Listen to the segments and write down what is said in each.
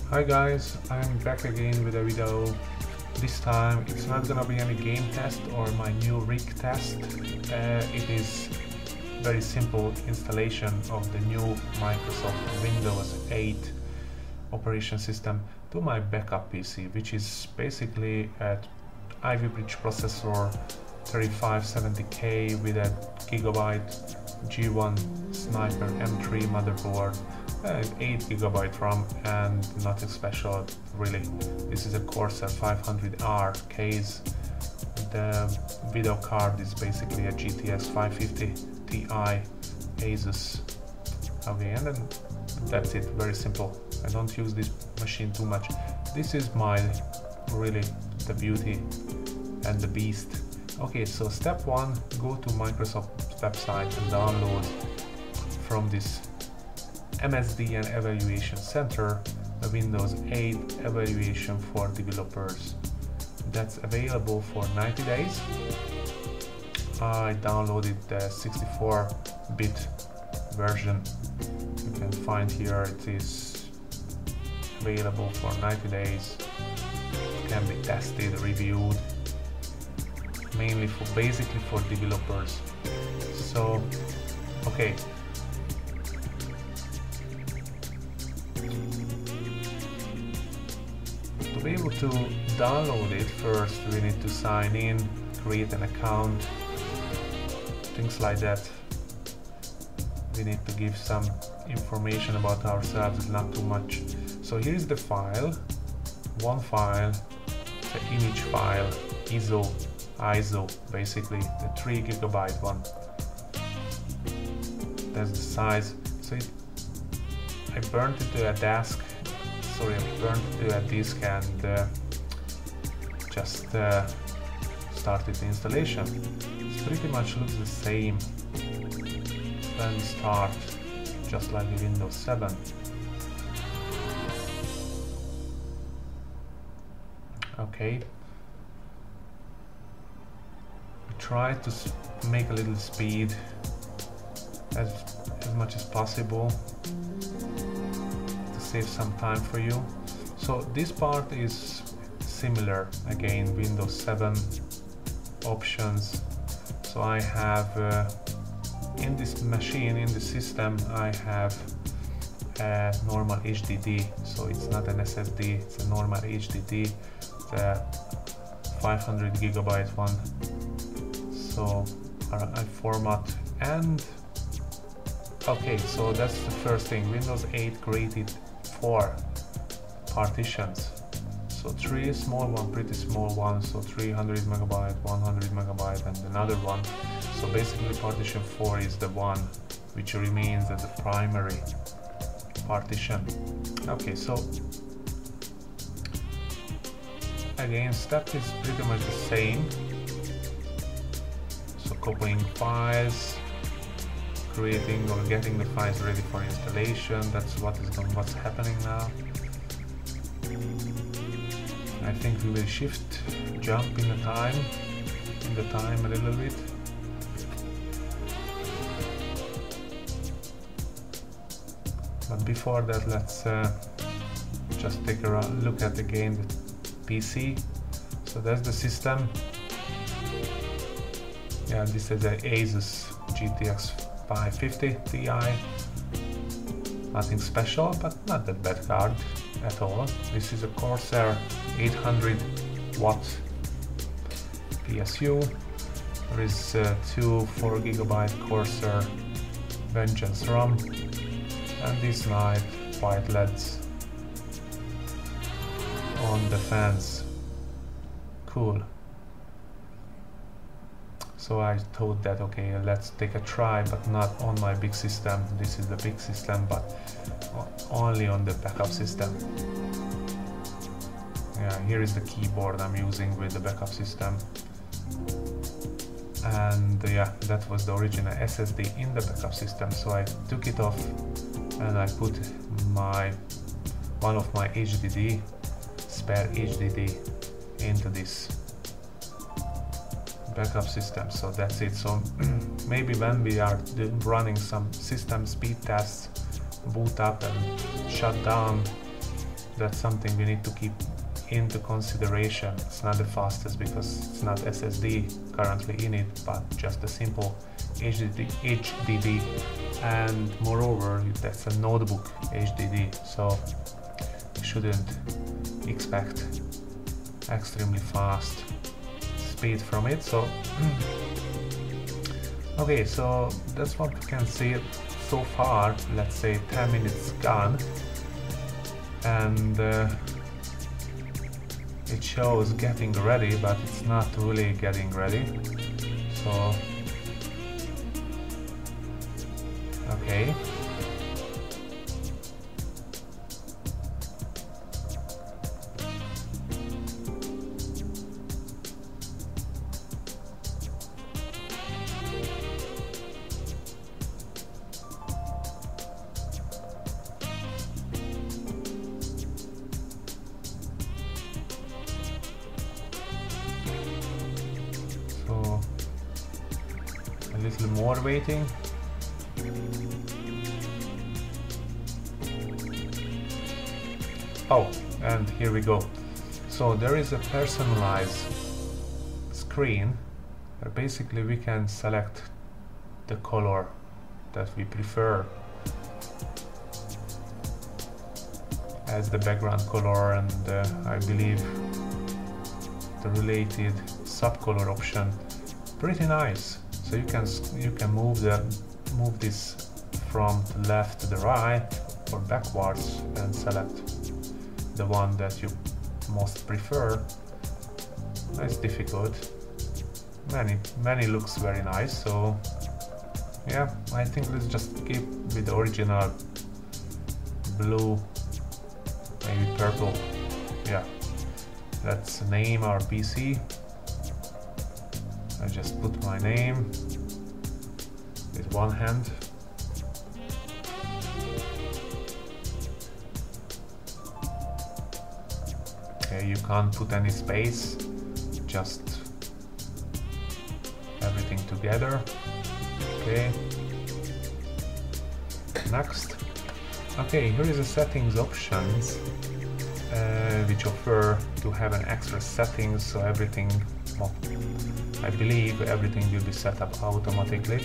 Hi guys, I'm back again with a video. This time it's not gonna be any game test or my new rig test. It is very simple installation of the new Microsoft Windows 8 operation system to my backup PC, which is basically a Ivy Bridge processor 3570K with a Gigabyte G1 Sniper M3 motherboard, 8GB RAM and nothing special really. This is a Corsair 500R case. The video card is basically a GTX 550 Ti Asus. Okay, and then that's it, very simple. I don't use this machine too much. This is my really the beauty and the beast. Okay, so step one, go to Microsoft website and download from this MSD and Evaluation Center the Windows 8 evaluation for developers. That's available for 90 days. I downloaded the 64-bit version. You can find here it is available for 90 days. It can be tested, reviewed, mainly for basically for developers. So okay, to be able to download it, first we need to sign in, create an account, things like that. We need to give some information about ourselves, not too much. So here is the file, one file, the image file, ISO, basically the 3GB one. That's the size. So I burned it to a disk. Sorry, I burned it to a disk and just started the installation. It pretty much looks the same. Then we start just like the Windows 7. Okay. Try to make a little speed as much as possible to save some time for you. So this part is similar, again Windows 7 options. So I have in this machine, in the system, I have a normal HDD, so it's not an SSD, it's a normal HDD, the 500GB one. So I format and okay, so that's the first thing. Windows 8 created 4 partitions, so 3 small one, pretty small one, so 300MB, 100MB and another one. So basically partition 4 is the one which remains as a primary partition. Okay, so again step is pretty much the same. So copying files, creating or getting the files ready for installation. That's what's happening now. I think we will jump in the time a little bit. But before that, let's just take a look at again the PC. So that's the system. Yeah, this is a Asus GTX 550 Ti. Nothing special, but not that bad card at all. This is a Corsair 800W PSU. There is 2 4GB Corsair Vengeance RAM and these nice white LEDs on the fans. Cool. So I thought that okay, let's take a try, but not on my big system. This is the big system, but only on the backup system. Yeah, here is the keyboard I'm using with the backup system. And yeah, that was the original SSD in the backup system. So I took it off and I put one of my HDD, spare HDD, into this backup system. So that's it. So maybe when we are running some system speed tests, boot up and shut down that's something we need to keep into consideration. It's not the fastest because it's not SSD currently in it, but just a simple HDD, and moreover that's a notebook HDD, so you shouldn't expect extremely fast speed from it. So okay, so that's what we can see so far. Let's say 10 minutes gone, and it shows getting ready, but it's not really getting ready. So okay, so a little more waiting. Oh, and here we go. So there is a personalized screen where basically we can select the color that we prefer as the background color, and I believe the related subcolor option. Pretty nice. So you can move this from the left to the right or backwards and select the one that you most prefer. It's difficult. Many looks very nice. So yeah, I think let's just keep with the original blue, maybe purple. Yeah, let's name our PC. I just put my name with one hand. Okay, you can't put any space, just everything together. Okay, next. Okay, here is the settings options, which offer to have an extra settings, so everything, well, I believe everything will be set up automatically.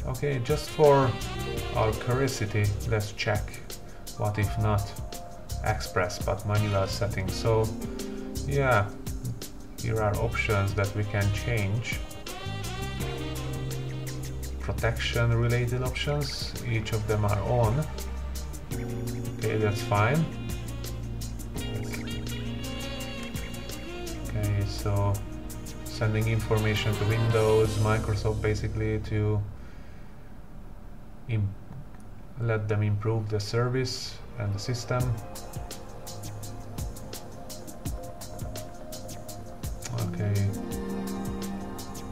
Okay, just for our curiosity, let's check what if not express but manual settings. So yeah, here are options that we can change. Protection related options, each of them are on. Okay, that's fine. Okay, so sending information to Windows, Microsoft, basically to let them improve the service and the system. Okay,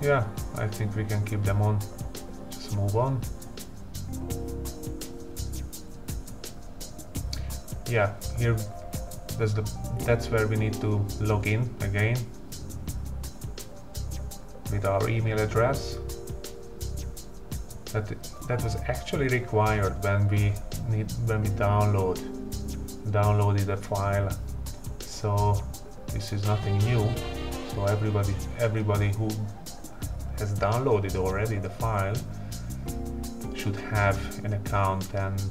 yeah, I think we can keep them on. Just move on. Yeah, here that's where we need to log in again with our email address. That was actually required when we downloaded the file. So this is nothing new. So everybody who has downloaded already the file should have an account, and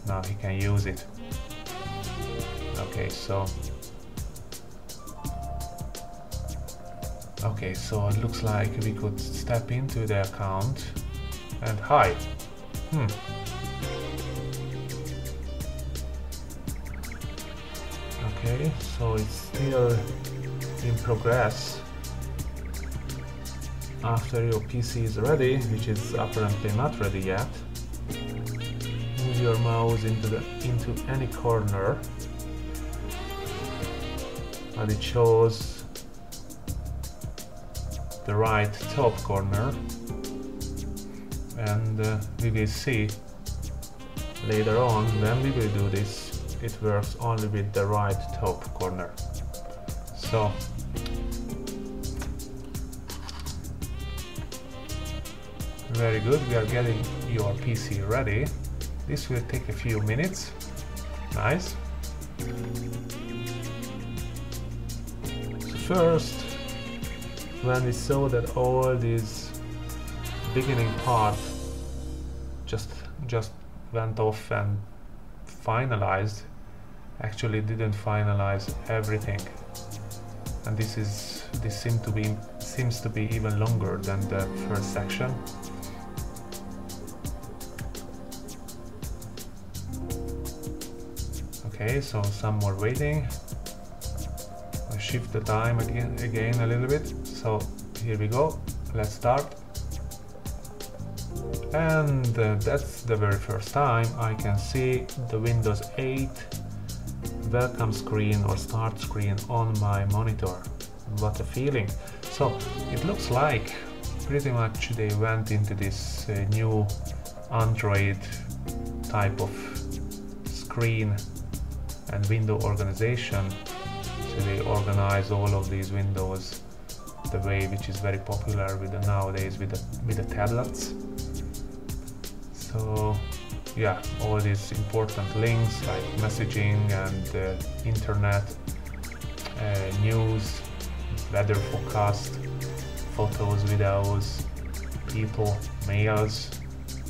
now he can use it. Okay, so it looks like we could step into the account. And hi. Okay, so it's still in progress after your PC is ready, which is apparently not ready yet. Move your mouse into any corner, and it shows the right top corner. And we will see later on when we will do this it works only with the right top corner. So very good, we are getting your PC ready. This will take a few minutes. Nice. So first, when we saw that all this beginning part just went off and finalized, actually didn't finalize everything, and this seems to be even longer than the first section. Okay, so some more waiting. I shift the time again a little bit. So here we go. Let's start. And that's the very first time I can see the Windows 8 welcome screen or start screen on my monitor. What a feeling. So it looks like pretty much they went into this new Android type of screen and window organization. So they organize all of these windows the way which is very popular with nowadays with the tablets. So yeah, all these important links like messaging and internet, news, weather forecast, photos, videos, people, mails,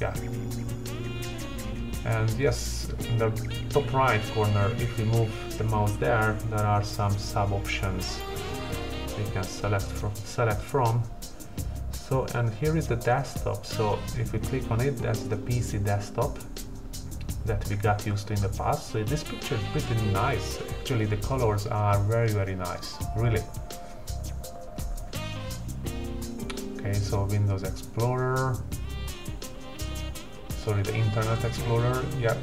yeah. And yes, in the top right corner, if we move the mouse there are some sub options we can select from. So, and here is the desktop. So if we click on it, that's the PC desktop that we got used to in the past. So this picture is pretty nice. Actually, the colors are very nice, really. Okay, so Windows Explorer. Sorry, the Internet Explorer, yeah.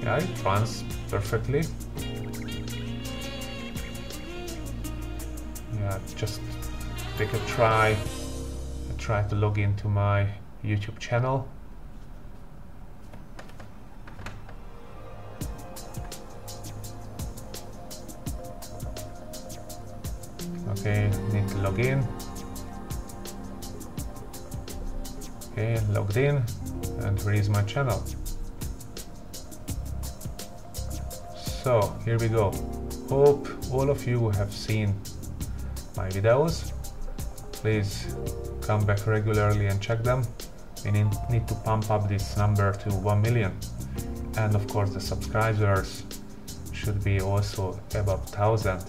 Yeah, it runs perfectly. Yeah, just take a try. I try to log into my YouTube channel. Okay, need to log in. Okay, logged in, and here is my channel. So here we go. Hope all of you have seen my videos. Please come back regularly and check them. We need to pump up this number to 1 million, and of course the subscribers should be also above 1,000.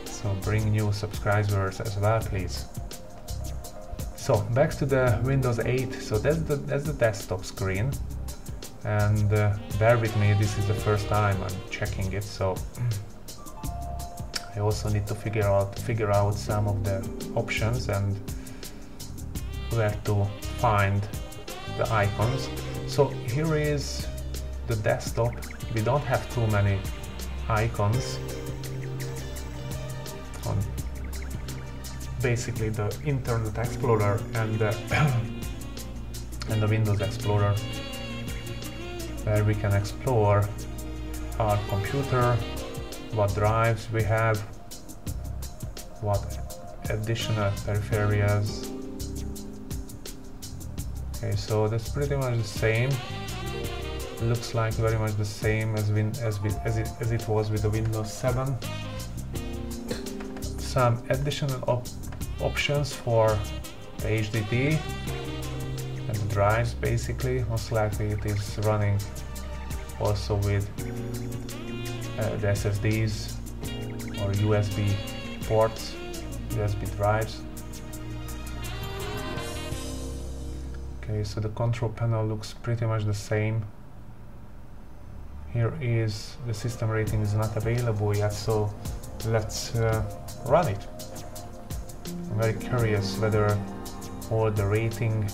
So bring new subscribers as well, please. So back to the Windows 8. So that's the desktop screen, and bear with me, this is the first time I'm checking it, so I also need to figure out some of the options and where to find the icons. So here is the desktop. We don't have too many icons on basically the Internet Explorer and the Windows Explorer, where we can explore our computer, what drives we have, what additional peripherals. Okay, so that's pretty much the same. Looks like very much the same as it was with the Windows 7. Some additional options for the HDD and the drives. Basically, most likely it is running also with the SSDs or USB ports, USB drives. Okay, so the control panel looks pretty much the same. Here is the system rating is not available yet, so let's run it. I'm very curious whether all the rating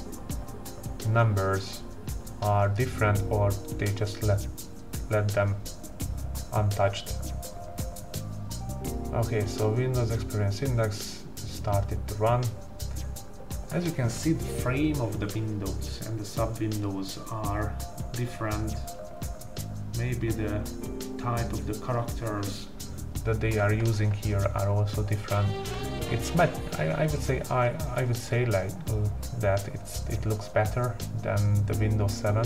numbers are different or they just let them untouched. Okay, so Windows Experience Index started to run, As you can see, the frame of the windows and the sub windows are different. Maybe the type of the characters that they are using here are also different. It's I would say like that it looks better than the Windows 7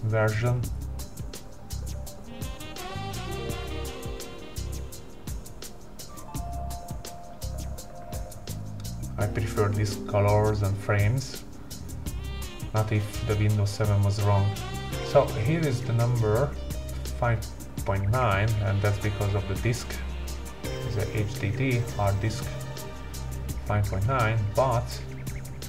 version. I prefer these colors and frames, not if the Windows 7 was wrong. So here is the number 5.9, and that's because of the disk. It's a HDD hard disk 5.9, but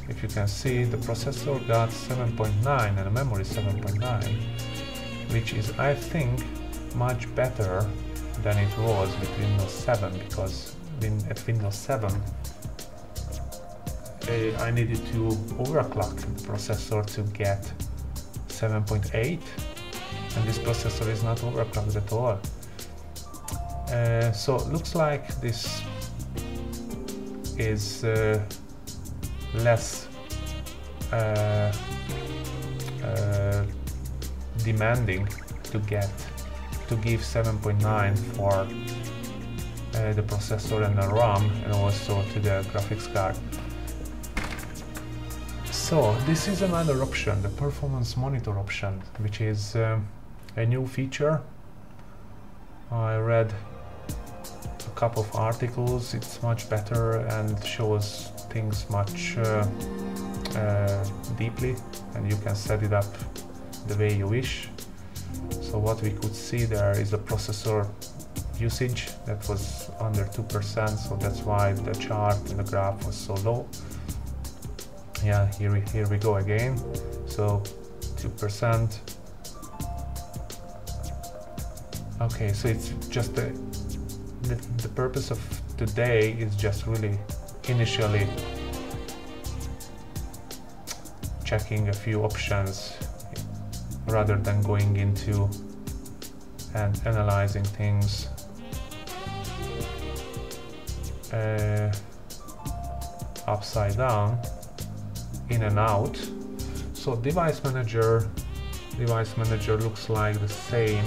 if you can see, the processor got 7.9 and the memory 7.9, which is, I think, much better than it was with Windows 7, because at Windows 7 I needed to overclock the processor to get 7.8, and this processor is not overclocked at all. So it looks like this is less demanding to give 7.9 for the processor and the RAM, and also to the graphics card. So this is another option, the performance monitor option, which is a new feature. I read a couple of articles. It's much better and shows things much deeply, and you can set it up the way you wish. So what we could see there is the processor usage that was under 2%, so that's why the chart and the graph was so low. Yeah, here we go again. So 2%. Okay, so it's just the purpose of today is just really initially checking a few options rather than going into and analyzing things upside down, in and out. So device manager looks like the same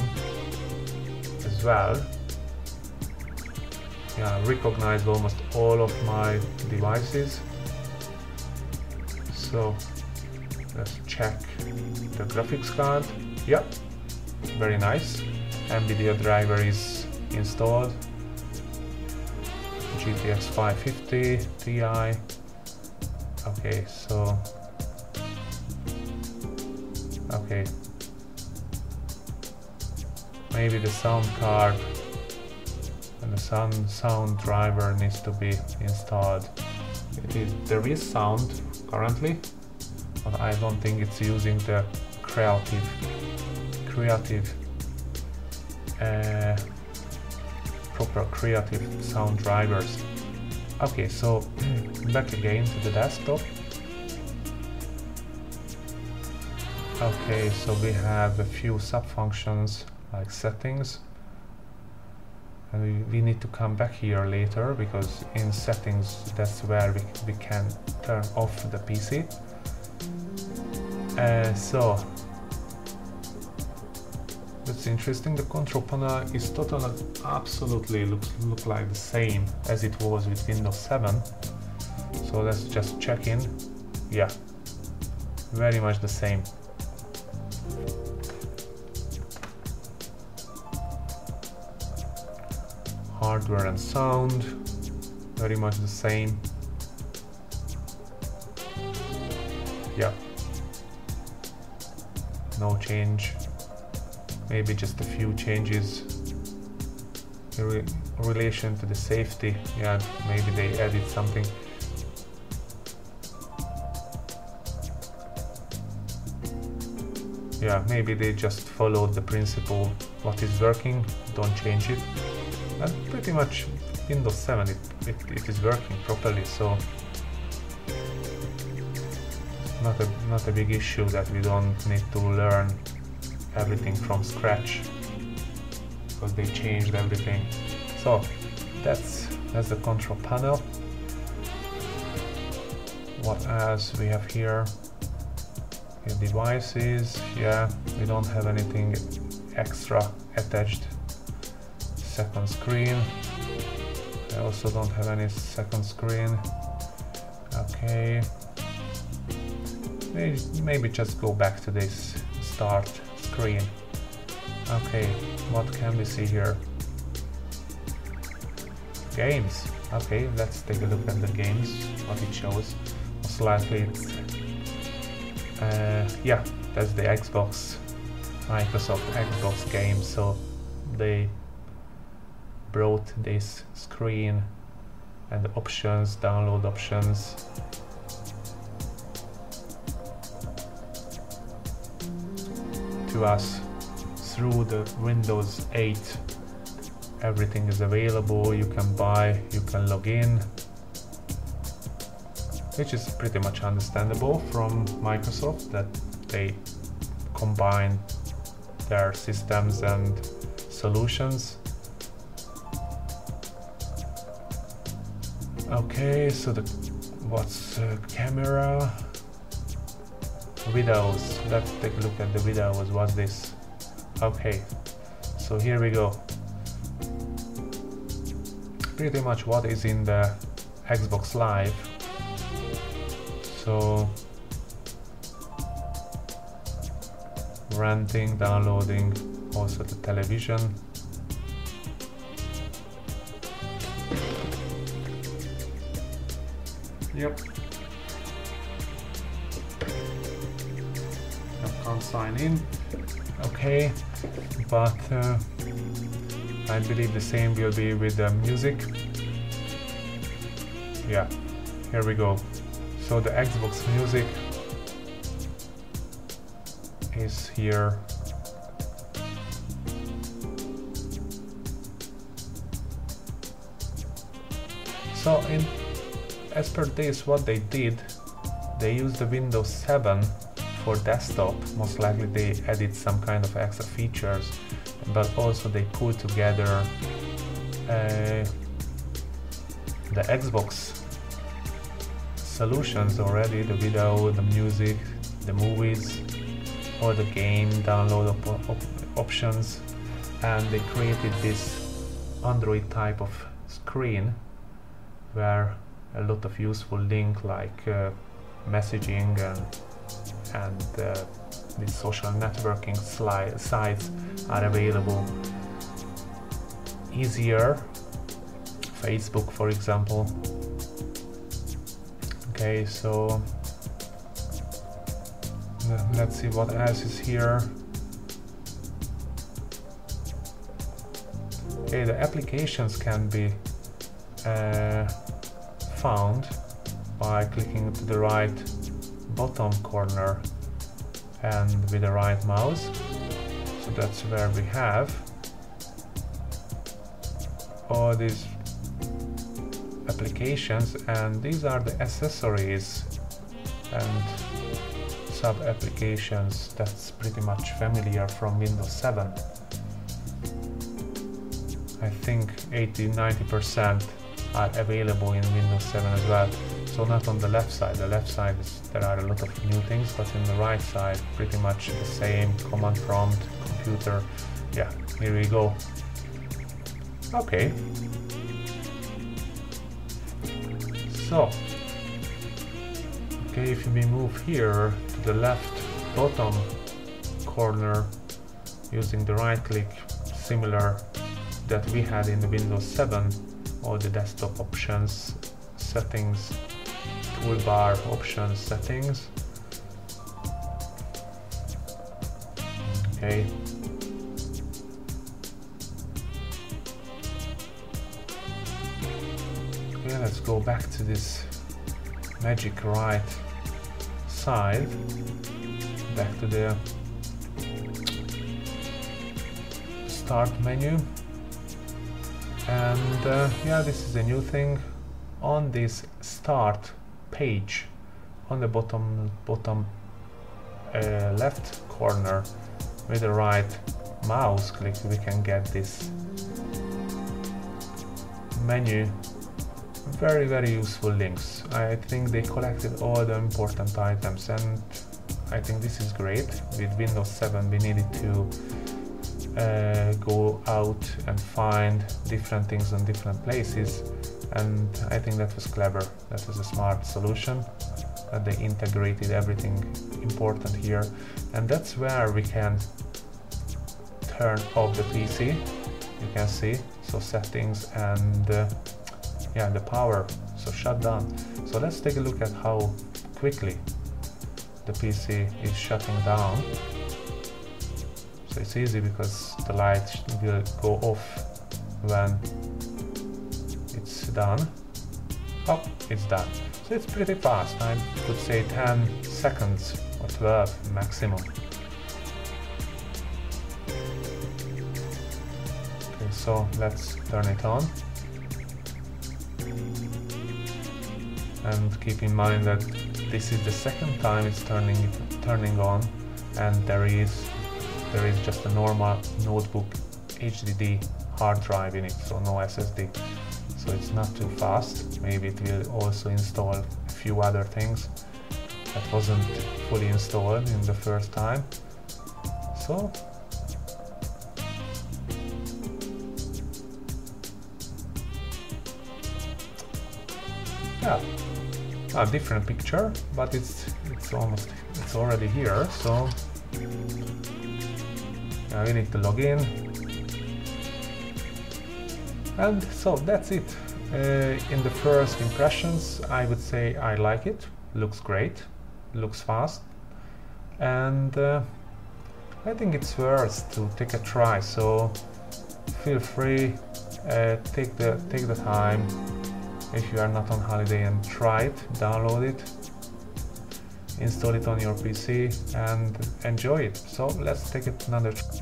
as well. Yeah, I recognized almost all of my devices. So let's check the graphics card. Yep, very nice. NVIDIA driver is installed. GTX 550 Ti. Okay, so maybe the sound card and the sound driver needs to be installed. There is sound currently, but I don't think it's using the creative proper creative sound drivers. Okay, so back again to the desktop. Okay, so we have a few sub-functions like settings, and we need to come back here later, because in settings that's where we can turn off the PC. So that's interesting. The control panel is totally, absolutely look like the same as it was with Windows 7. So let's just check in. Yeah, very much the same. Hardware and sound, very much the same. Yeah, no change. Maybe just a few changes in relation to the safety. Yeah, maybe they added something. Yeah, maybe they just followed the principle, what is working, don't change it. And pretty much Windows 7 it is working properly, so not a big issue that we don't need to learn everything from scratch, because they changed everything. So that's the control panel. what else we have here? Okay, devices, yeah, we don't have anything extra attached. Second screen, I also don't have any second screen. Okay, maybe just go back to this start screen. Okay, what can we see here? Games. Okay, let's take a look at the games, what it shows. Most likely it's yeah, that's the Microsoft Xbox game, so they brought this screen and the options, download options. To us through the Windows 8. Everything is available, you can buy, you can log in, which is pretty much understandable from Microsoft that they combine their systems and solutions. Okay, so what's camera? Videos. Let's take a look at the videos. What's this? Okay, so here we go. Pretty much what is in the Xbox Live. So renting, downloading, also the television. Yep. I can't sign in. Okay, but I believe the same will be with the music. Yeah, here we go. So the Xbox Music is here. So as per this, what they did, they used the Windows 7 for desktop. Most likely they added some kind of extra features, but also they put together the Xbox solutions already, the video, the music, the movies, or the game download options, and they created this Android type of screen where a lot of useful link like messaging and these social networking sites are available easier. Facebook, for example. Okay, so let's see what else is here. Okay, the applications can be found by clicking to the right bottom corner and with the right mouse. So that's where we have all these applications, and these are the accessories and sub applications that's pretty much familiar from Windows 7. I think 80-90% are available in Windows 7 as well. So not on the left side. The left side there are a lot of new things, but in the right side pretty much the same command prompt, computer. Yeah, here we go. Okay. So, okay, if we move here to the left bottom corner using the right click, similar that we had in the Windows 7, all the desktop options, settings, toolbar options, settings. Okay. Okay, let's go back to this magic right side, back to the start menu, and yeah, this is a new thing. On this start page, on the bottom left corner, with the right mouse click, we can get this menu very useful links. I think they collected all the important items, and I think this is great. With Windows 7 we needed to go out and find different things in different places, and I think that was clever. That was a smart solution, that they integrated everything important here, and that's where we can turn off the PC. You can see, so settings and yeah, the power, so shut down. So let's take a look at how quickly the PC is shutting down. So it's easy because the light will go off when it's done. Oh, it's done. So it's pretty fast. I could say 10 seconds or 12 maximum. Okay, so let's turn it on. And keep in mind that this is the second time it's turning on, and there is just a normal notebook HDD hard drive in it, so no SSD. So it's not too fast. Maybe it will also install a few other things that wasn't fully installed in the first time. So yeah, a different picture, but it's already here. So we need to log in, and so that's it. In the first impressions, I would say I like it. Looks great, looks fast, and I think it's worth to take a try. So feel free, take the time if you are not on holiday, and try it, download it, install it on your PC and enjoy it. So let's take it another try.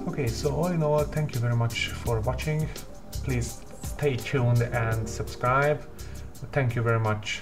Okay, so all in all, thank you very much for watching. Please stay tuned and subscribe. Thank you very much.